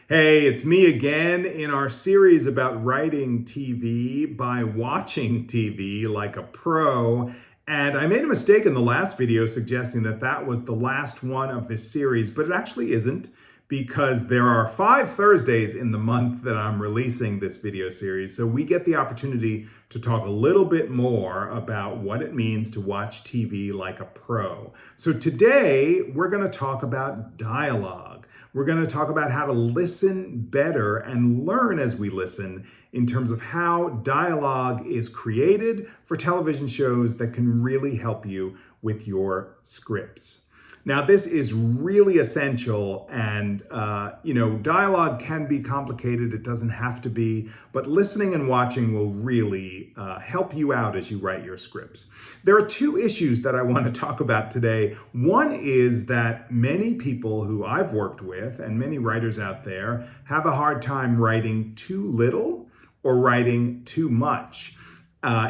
Hey, it's me again in our series about writing TV by watching TV like a pro. And I made a mistake in the last video suggesting that that was the last one of this series, but it actually isn't, because there are 5 Thursdays in the month that I'm releasing this video series. So we get the opportunity to talk a little bit more about what it means to watch TV like a pro. So today we're going to talk about dialogue. We're going to talk about how to listen better and learn as we listen in terms of how dialogue is created for television shows that can really help you with your scripts. Now, this is really essential, and dialogue can be complicated. It doesn't have to be, but listening and watching will really help you out as you write your scripts. There are 2 issues that I want to talk about today. One is that many people who I've worked with and many writers out there have a hard time writing too little or writing too much.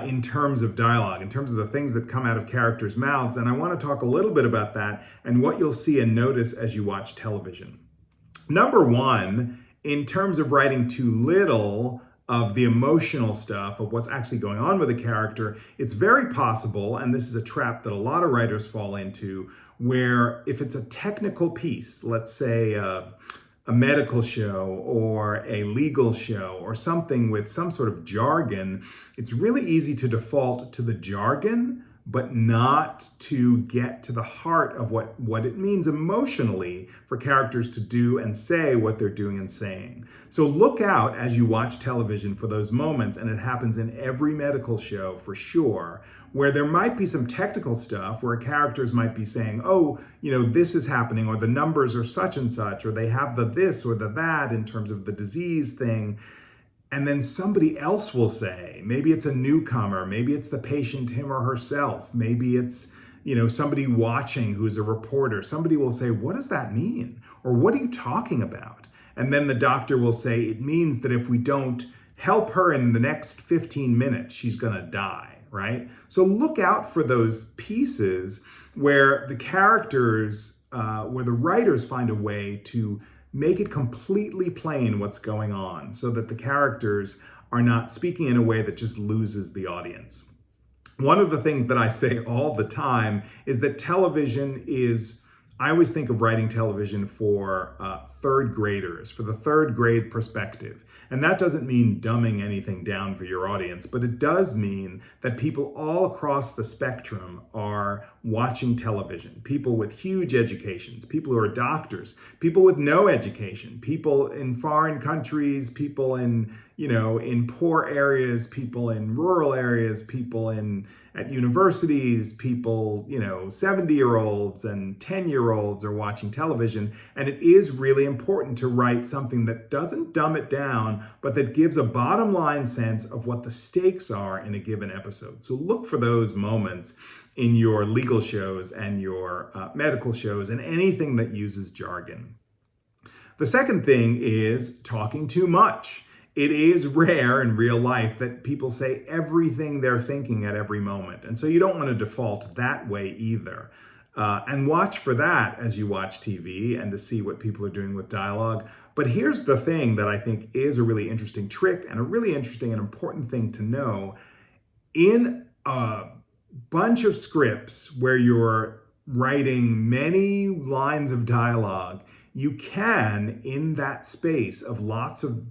In terms of dialogue, in terms of the things that come out of characters' mouths. And I want to talk a little bit about that and what you'll see and notice as you watch television. Number 1, in terms of writing too little of the emotional stuff, of what's actually going on with a character, it's very possible, and this is a trap that a lot of writers fall into, where if it's a technical piece, let's say a medical show or a legal show or something with some sort of jargon, it's really easy to default to the jargon, but not to get to the heart of what it means emotionally for characters to do and say what they're doing and saying. So look out as you watch television for those moments, and it happens in every medical show for sure, where there might be some technical stuff where characters might be saying, this is happening, or the numbers are such and such, or they have the this or the that in terms of the disease thing. And then somebody else will say, maybe it's a newcomer, maybe it's the patient, him or herself, maybe it's, somebody watching who's a reporter. Somebody will say, what does that mean? Or what are you talking about? And then the doctor will say, it means that if we don't help her in the next 15 minutes, she's gonna die, right? So look out for those pieces where the characters, where the writers find a way to make it completely plain what's going on so that the characters are not speaking in a way that just loses the audience. One of the things that I say all the time is that television is, I always think of writing television for 3rd graders, for the 3rd grade perspective. And that doesn't mean dumbing anything down for your audience, but it does mean that people all across the spectrum are watching television. People with huge educations, people who are doctors, people with no education, people in foreign countries, people in poor areas, people in rural areas, people at universities, people, 70-year-olds and 10-year-olds are watching television. And it is really important to write something that doesn't dumb it down, but that gives a bottom line sense of what the stakes are in a given episode. So look for those moments in your legal shows and your medical shows and anything that uses jargon. The second thing is talking too much. It is rare in real life that people say everything they're thinking at every moment. And so you don't want to default that way either. And watch for that as you watch TV and to see what people are doing with dialogue. But here's the thing that I think is a really interesting trick and a really interesting and important thing to know. In a bunch of scripts where you're writing many lines of dialogue, you can, in that space of lots of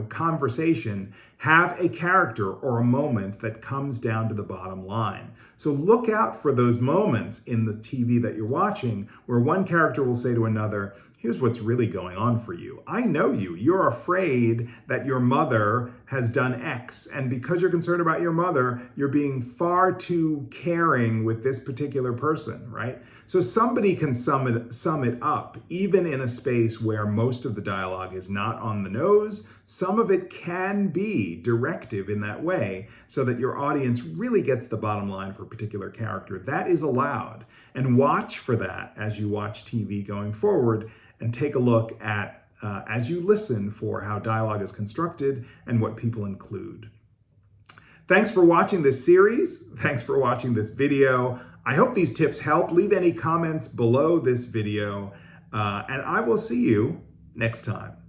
conversation, have a character or a moment that comes down to the bottom line. So look out for those moments in the TV that you're watching where one character will say to another, here's what's really going on for you. I know you. You're afraid that your mother has done X. And because you're concerned about your mother, you're being far too caring with this particular person, right? So somebody can sum it up, even in a space where most of the dialogue is not on the nose. Some of it can be directive in that way so that your audience really gets the bottom line for a particular character. That is allowed. And watch for that as you watch TV going forward, and take a look at, as you listen, for how dialogue is constructed and what people include. Thanks for watching this series. Thanks for watching this video. I hope these tips help. Leave any comments below this video, and I will see you next time.